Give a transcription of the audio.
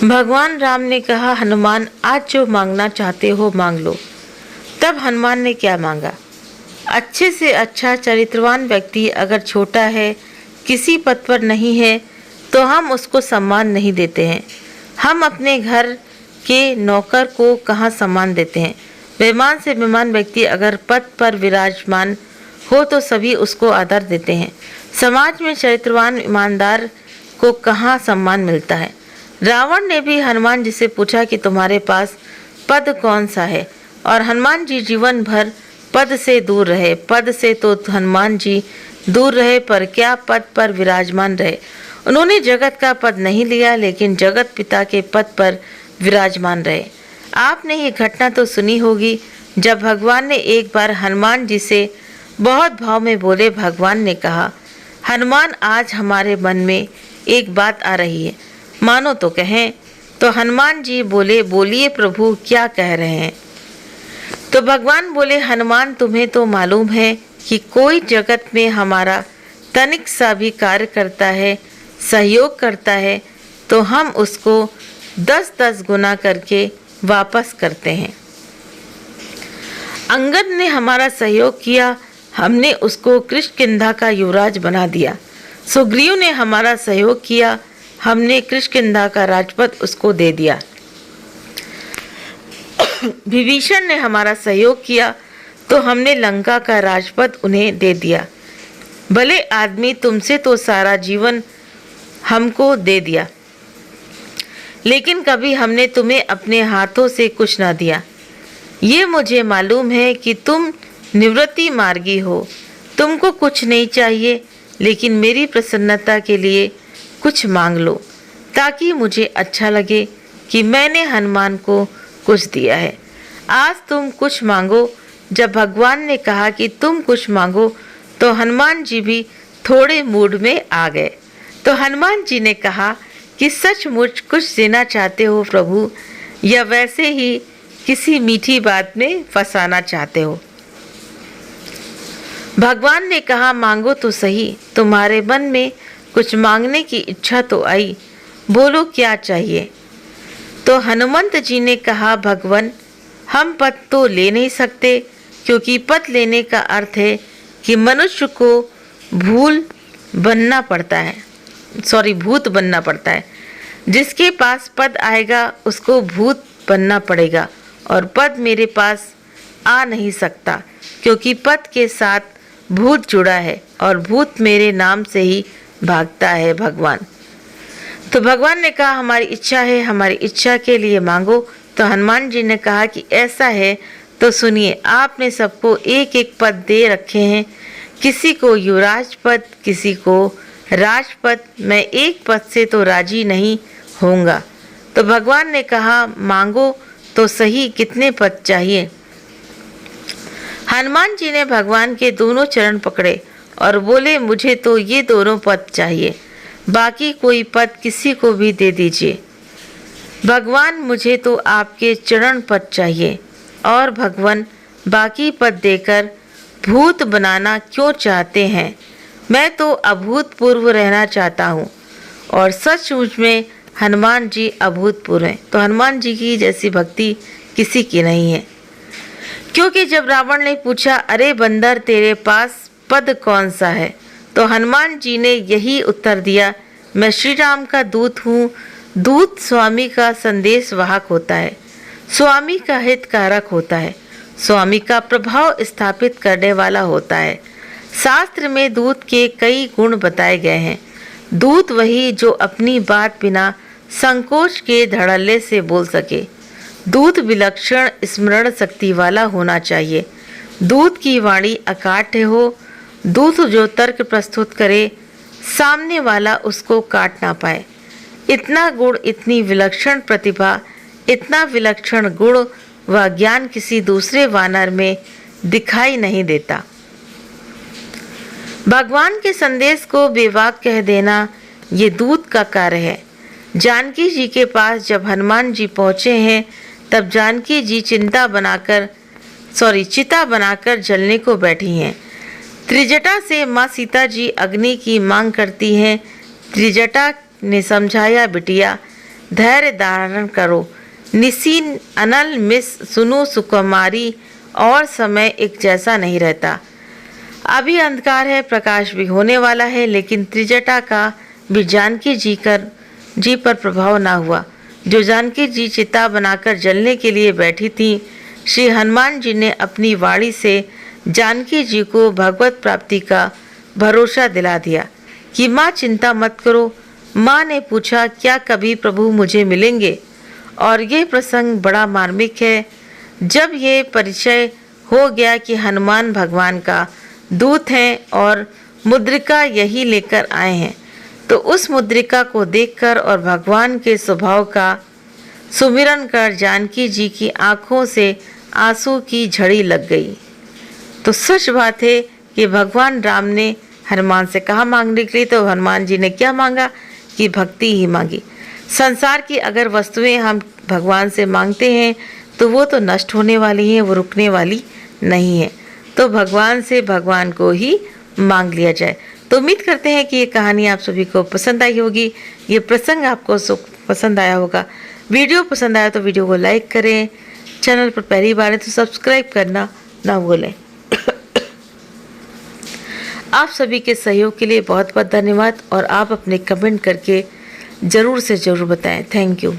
भगवान राम ने कहा, हनुमान आज जो मांगना चाहते हो मांग लो। तब हनुमान ने क्या मांगा? अच्छे से अच्छा चरित्रवान व्यक्ति अगर छोटा है, किसी पद पर नहीं है, तो हम उसको सम्मान नहीं देते हैं। हम अपने घर के नौकर को कहाँ सम्मान देते हैं? बेईमान से बेईमान व्यक्ति अगर पद पर विराजमान हो तो सभी उसको आदर देते हैं। समाज में चरित्रवान ईमानदार को कहाँ सम्मान मिलता है? रावण ने भी हनुमान जी से पूछा कि तुम्हारे पास पद कौन सा है, और हनुमान जी जीवन भर पद से दूर रहे। पद से तो हनुमान जी दूर रहे, पर क्या पद पर विराजमान रहे। उन्होंने जगत का पद नहीं लिया, लेकिन जगत पिता के पद पर विराजमान रहे। आपने ये घटना तो सुनी होगी, जब भगवान ने एक बार हनुमान जी से बहुत भाव में बोले। भगवान ने कहा, हनुमान आज हमारे मन में एक बात आ रही है, मानो तो कहें। तो हनुमान जी बोले, बोलिए प्रभु, क्या कह रहे हैं? तो भगवान बोले, हनुमान तुम्हें तो मालूम है कि कोई जगत में हमारा तनिक सा भी कार्य करता है, सहयोग करता है, तो हम उसको 10-10 गुना करके वापस करते हैं। अंगद ने हमारा सहयोग किया, हमने उसको किष्किंधा का युवराज बना दिया। सुग्रीव ने हमारा सहयोग किया, हमने किष्किंधा का राजपद उसको दे दिया। विभीषण ने हमारा सहयोग किया, तो हमने लंका का राजपद उन्हें दे दिया। भले आदमी, तुमसे तो सारा जीवन हमको दे दिया, लेकिन कभी हमने तुम्हें अपने हाथों से कुछ ना दिया। ये मुझे मालूम है कि तुम निवृत्ति मार्गी हो, तुमको कुछ नहीं चाहिए, लेकिन मेरी प्रसन्नता के लिए कुछ मांग लो, ताकि मुझे अच्छा लगे कि मैंने हनुमान को कुछ दिया है। आज तुम कुछ मांगो। जब भगवान ने कहा कि तुम कुछ मांगो, तो हनुमान जी भी थोड़े मूड में आ गए। तो हनुमान जी ने कहा कि सचमुच कुछ देना चाहते हो प्रभु, या वैसे ही किसी मीठी बात में फंसाना चाहते हो? भगवान ने कहा, मांगो तो सही, तुम्हारे मन में कुछ मांगने की इच्छा तो आई, बोलो क्या चाहिए? तो हनुमंत जी ने कहा, भगवान, हम पद तो ले नहीं सकते, क्योंकि पद लेने का अर्थ है कि मनुष्य को भूत बनना पड़ता है। जिसके पास पद आएगा उसको भूत बनना पड़ेगा, और पद मेरे पास आ नहीं सकता, क्योंकि पद के साथ भूत जुड़ा है, और भूत मेरे नाम से ही भागता है। भगवान तो भगवान ने कहा, हमारी इच्छा है, हमारी इच्छा के लिए मांगो। तो हनुमान जी ने कहा कि ऐसा है तो सुनिए, आपने सबको एक एक पद दे रखे हैं, किसी को युवराज पद, किसी को राजपद। मैं एक पद से तो राजी नहीं होऊंगा। तो भगवान ने कहा, मांगो तो सही, कितने पद चाहिए? हनुमान जी ने भगवान के दोनों चरण पकड़े और बोले, मुझे तो ये दोनों पद चाहिए, बाकी कोई पद किसी को भी दे दीजिए। भगवान, मुझे तो आपके चरण पद चाहिए। और भगवान, बाकी पद देकर भूत बनाना क्यों चाहते हैं? मैं तो अभूतपूर्व रहना चाहता हूँ। और सचमुच में हनुमान जी अभूतपूर्व हैं। तो हनुमान जी की जैसी भक्ति किसी की नहीं है। क्योंकि जब रावण ने पूछा, अरे बंदर, तेरे पास पद कौन सा है? तो हनुमान जी ने यही उत्तर दिया, मैं श्री राम का दूत हूँ। दूत स्वामी का संदेश वाहक होता है, स्वामी का हितकारक होता है, स्वामी का प्रभाव स्थापित करने वाला होता है। शास्त्र में दूत के कई गुण बताए गए हैं। दूत वही जो अपनी बात बिना संकोच के धड़ल्ले से बोल सके। दूत विलक्षण स्मरण शक्ति वाला होना चाहिए। दूत की वाणी अकाट्य हो। दूत जो तर्क प्रस्तुत करे, सामने वाला उसको काट ना पाए। इतना गुण, इतनी विलक्षण प्रतिभा, इतना विलक्षण गुण व ज्ञान किसी दूसरे वानर में दिखाई नहीं देता। भगवान के संदेश को बेवाक कह देना ये दूत का कार्य है। जानकी जी के पास जब हनुमान जी पहुँचे हैं, तब जानकी जी चिता बनाकर जलने को बैठी हैं। त्रिजटा से माँ सीता जी अग्नि की मांग करती हैं। त्रिजटा ने समझाया, बिटिया धैर्य धारण करो। निसीन अनल मिस सुनो सुकुमारी, और समय एक जैसा नहीं रहता। अभी अंधकार है, प्रकाश भी होने वाला है, लेकिन त्रिजटा का भी जानकी जी पर प्रभाव ना हुआ। जो जानकी जी चिता बनाकर जलने के लिए बैठी थी, श्री हनुमान जी ने अपनी वाणी से जानकी जी को भगवत प्राप्ति का भरोसा दिला दिया कि माँ चिंता मत करो। माँ ने पूछा, क्या कभी प्रभु मुझे मिलेंगे? और ये प्रसंग बड़ा मार्मिक है। जब ये परिचय हो गया कि हनुमान भगवान का दूत हैं और मुद्रिका यही लेकर आए हैं, तो उस मुद्रिका को देखकर और भगवान के स्वभाव का सुमिरन कर जानकी जी की आंखों से आंसू की झड़ी लग गई। तो सच बात है कि भगवान राम ने हनुमान से कहा मांगने के लिए, तो हनुमान जी ने क्या मांगा कि भक्ति ही मांगी। संसार की अगर वस्तुएं हम भगवान से मांगते हैं तो वो तो नष्ट होने वाली हैं, वो रुकने वाली नहीं है। तो भगवान से भगवान को ही मांग लिया जाए। तो उम्मीद करते हैं कि ये कहानी आप सभी को पसंद आई होगी, ये प्रसंग आपको पसंद आया होगा। वीडियो पसंद आया तो वीडियो को लाइक करें, चैनल पर पहली बार है तो सब्सक्राइब करना ना भूलें। आप सभी के सहयोग के लिए बहुत बहुत धन्यवाद, और आप अपने कमेंट करके ज़रूर से ज़रूर बताएं। Thank you.